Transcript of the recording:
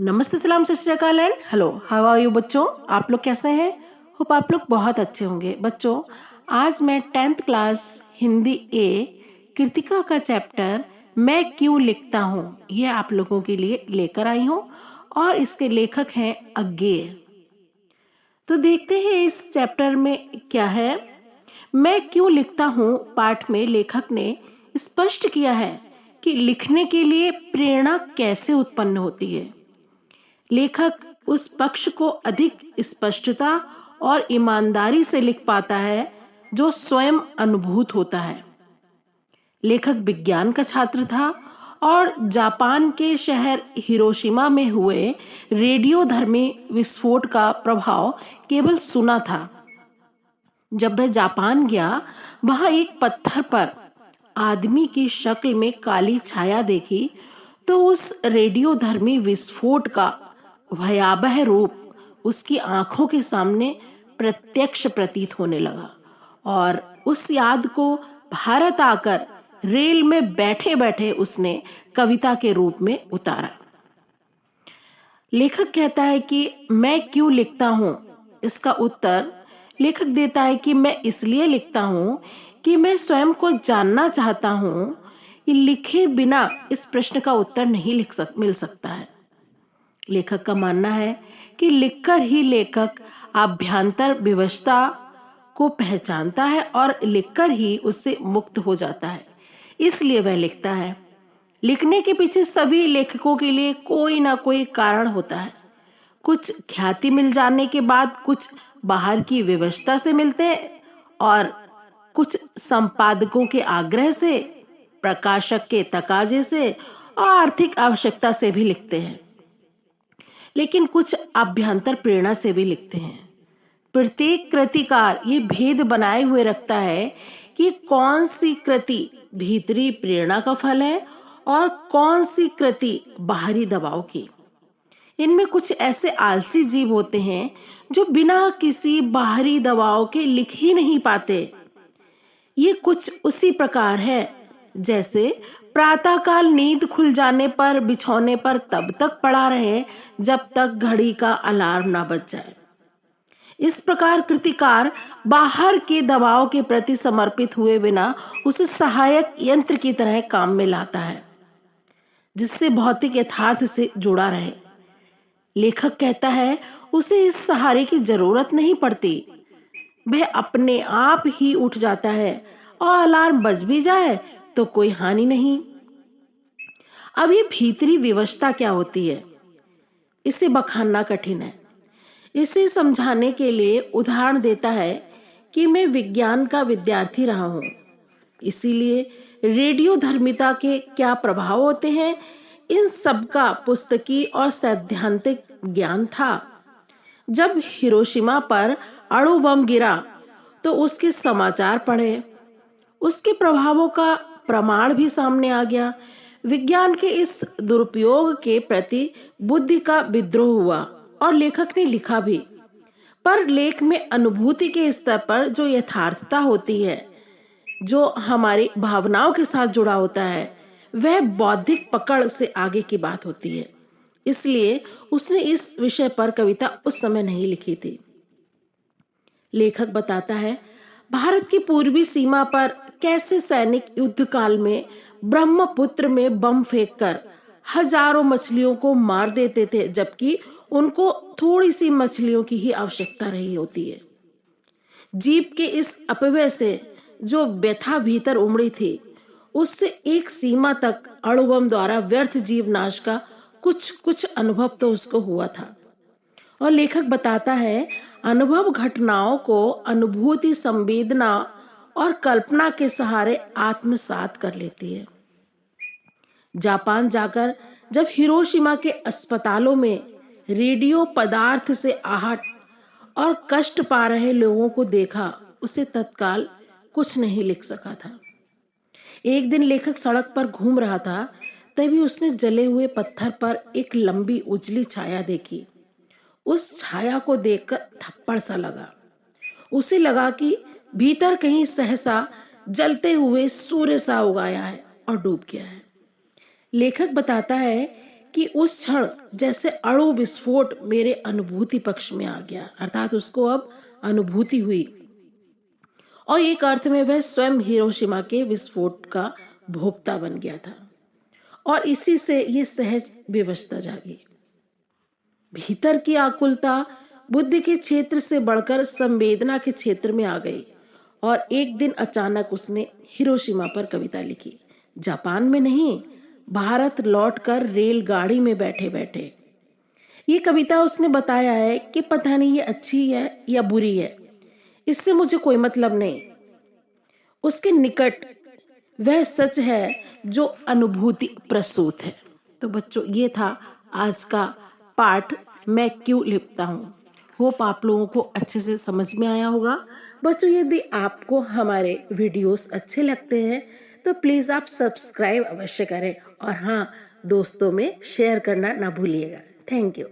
नमस्ते, सलाम, Sat Sri Akal and hello, how are you बच्चों। आप लोग कैसे हैं? होप आप लोग बहुत अच्छे होंगे। बच्चों, आज मैं 10th क्लास हिंदी ए कृतिका का चैप्टर मैं क्यों लिखता हूँ ये आप लोगों के लिए लेकर आई हूँ और इसके लेखक हैं अज्ञेय। तो देखते हैं इस चैप्टर में क्या है। मैं क्यों लिखता हूँ पाठ में लेखक ने स्पष्ट किया है कि लिखने के लिए प्रेरणा कैसे उत्पन्न होती है। लेखक उस पक्ष को अधिक स्पष्टता और ईमानदारी से लिख पाता है जो स्वयं अनुभूत होता है। लेखक विज्ञान का छात्र था और जापान के शहर हिरोशिमा में हुए रेडियोधर्मी विस्फोट का प्रभाव केवल सुना था। जब वह जापान गया, वहां एक पत्थर पर आदमी की शक्ल में काली छाया देखी तो उस रेडियोधर्मी विस्फोट का भयावह रूप उसकी आंखों के सामने प्रत्यक्ष प्रतीत होने लगा और उस याद को भारत आकर रेल में बैठे बैठे उसने कविता के रूप में उतारा। लेखक कहता है कि मैं क्यों लिखता हूँ, इसका उत्तर लेखक देता है कि मैं इसलिए लिखता हूँ कि मैं स्वयं को जानना चाहता हूँ। लिखे बिना इस प्रश्न का उत्तर नहीं मिल सकता है। लेखक का मानना है कि लिखकर ही लेखक आभ्यंतर विवशता को पहचानता है और लिखकर ही उससे मुक्त हो जाता है, इसलिए वह लिखता है। लिखने के पीछे सभी लेखकों के लिए कोई ना कोई कारण होता है। कुछ ख्याति मिल जाने के बाद कुछ बाहर की व्यवस्था से मिलते हैं और कुछ संपादकों के आग्रह से, प्रकाशक के तकाजे से और आर्थिक आवश्यकता से भी लिखते हैं, लेकिन कुछ आभ्यंतर प्रेरणा से भी लिखते हैं। प्रत्येक कृतिकार ये भेद बनाए हुए रखता है कि कौन सी कृति भीतरी प्रेरणा का फल है और कौन सी कृति बाहरी दबाव की। इनमें कुछ ऐसे आलसी जीव होते हैं जो बिना किसी बाहरी दबाव के लिख ही नहीं पाते। ये कुछ उसी प्रकार है जैसे प्रातःकाल नींद खुल जाने पर बिछौने पर तब तक पड़ा रहे जब तक घड़ी का अलार्म ना बज जाए। इस प्रकार कृतिकार बाहर के दबाव के प्रति समर्पित हुए बिना उसे सहायक यंत्र की तरह काम में लाता है जिससे भौतिक यथार्थ से जुड़ा रहे। लेखक कहता है उसे इस सहारे की जरूरत नहीं पड़ती, वह अपने आप ही उठ जाता है और अलार्म बज भी जाए तो कोई हानि नहीं। अब ये भीतरी विवशता क्या होती है, इसे बखानना कठिन है। इसे समझाने के लिए उदाहरण देता है कि मैं विज्ञान का विद्यार्थी रहा हूं, इसीलिए रेडियोधर्मिता के क्या प्रभाव होते हैं इन सब का पुस्तकी और सैद्धांतिक ज्ञान था। जब हिरोशिमा पर अणु बम गिरा तो उसके समाचार पढ़े, उसके प्रभावों का प्रमाण भी सामने आ गया। विज्ञान के इस दुरुपयोग के प्रति बुद्धि का विद्रोह हुआ और लेखक ने लिखा भी। पर लेख में अनुभूति के स्तर पर जो यथार्थता होती है, जो हमारी भावनाओं के साथ जुड़ा होता है, वह बौद्धिक पकड़ से आगे की बात होती है। इसलिए उसने इस विषय पर कविता उस समय नहीं लिखी थी। लेखक बताता है भारत की पूर्वी सीमा पर कैसे सैनिक युद्ध काल में ब्रह्मपुत्र में बम फेंककर हजारों मछलियों को मार देते थे, जबकि उनको थोड़ी सी मछलियों की ही आवश्यकता रही होती है। जीव के इस अपव्यय से जो व्यथा भीतर उमड़ी थी, उससे एक सीमा तक अणुबम द्वारा व्यर्थ जीव नाश का कुछ कुछ अनुभव तो उसको हुआ था। और लेखक बताता है अनुभव घटनाओं को अनुभूति, संवेदना और कल्पना के सहारे आत्मसात कर लेती है। जापान जाकर जब हिरोशिमा के अस्पतालों में रेडियो पदार्थ से आहट और कष्ट पा रहे लोगों को देखा, उसे तत्काल कुछ नहीं लिख सका था। एक दिन लेखक सड़क पर घूम रहा था, तभी उसने जले हुए पत्थर पर एक लंबी उजली छाया देखी। उस छाया को देखकर थप्पड़ सा लगा। उसे लगा कि भीतर कहीं सहसा जलते हुए सूर्य सा उगाया है और डूब गया है। लेखक बताता है कि उस क्षण जैसे अणु विस्फोट मेरे अनुभूति पक्ष में आ गया, अर्थात उसको अब अनुभूति हुई और एक अर्थ में वह स्वयं हिरोशिमा के विस्फोट का भोक्ता बन गया था और इसी से ये सहज विवशता जागी। भीतर की आकुलता बुद्धि के क्षेत्र से बढ़कर संवेदना के क्षेत्र में आ गई और एक दिन अचानक उसने हिरोशिमा पर कविता लिखी। जापान में नहीं, भारत लौटकर रेलगाड़ी में बैठे बैठे। ये कविता उसने बताया है कि पता नहीं ये अच्छी है या बुरी है, इससे मुझे कोई मतलब नहीं। उसके निकट वह सच है जो अनुभूति प्रसूत है। तो बच्चों, ये था आज का पाठ मैं क्यों लिखता हूँ। होप आप लोगों को अच्छे से समझ में आया होगा। बच्चों, यदि आपको हमारे वीडियोस अच्छे लगते हैं तो प्लीज़ आप सब्सक्राइब अवश्य करें और हाँ, दोस्तों में शेयर करना ना भूलिएगा। Thank you.